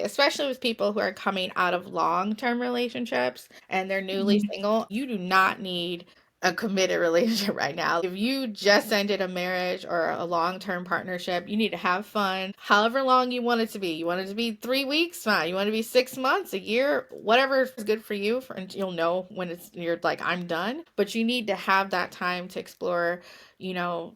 especially with people who are coming out of long-term relationships and they're newly single. You do not need a committed relationship right now. If you just ended a marriage or a long-term partnership, you need to have fun however long you want it to be. You want it to be 3 weeks, fine. You want it to be 6 months, a year, whatever is good for you, and you'll know when you're like, I'm done. But you need to have that time to explore, you know,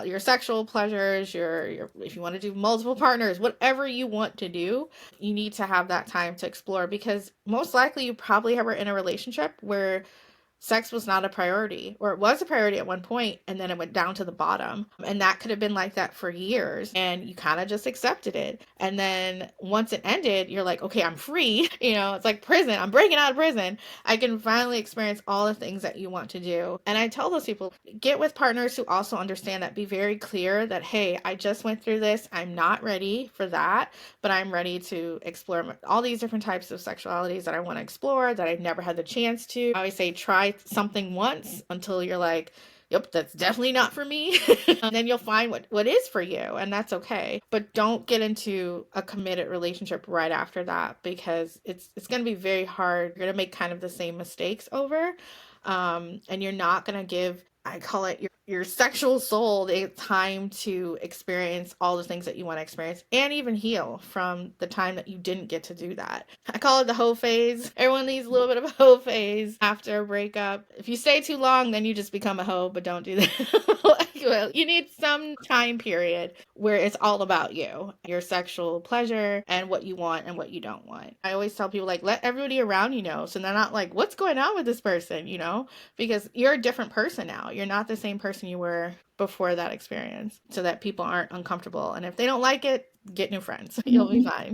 your sexual pleasures, your if you want to do multiple partners, whatever you want to do, you need to have that time to explore, because most likely you probably were in a relationship where sex was not a priority, or it was a priority at one point and then it went down to the bottom, and that could have been like that for years and you kind of just accepted it, and then once it ended you're like, okay, I'm free. It's like prison. I'm breaking out of prison. I can finally experience all the things that you want to do. And I tell those people, get with partners who also understand that. Be very clear that, hey, I just went through this, I'm not ready for that, but I'm ready to explore all these different types of sexualities that I want to explore that I've never had the chance to. I always say try something once until you're like, yep, that's definitely not for me. And then you'll find what is for you, and that's okay. But don't get into a committed relationship right after that, because it's going to be very hard. You're going to make kind of the same mistakes over. And you're not going to give, I call it, your sexual soul the time to experience all the things that you want to experience and even heal from the time that you didn't get to do that. I call it the hoe phase. Everyone needs a little bit of a hoe phase after a breakup. If you stay too long, then you just become a hoe, but don't do that. Well, you need some time period where it's all about you, your sexual pleasure, and what you want and what you don't want. I always tell people, like, let everybody around you know, so they're not like, what's going on with this person, because you're a different person now. You're not the same person you were before that experience, so that people aren't uncomfortable. And if they don't like it, get new friends. You'll be fine.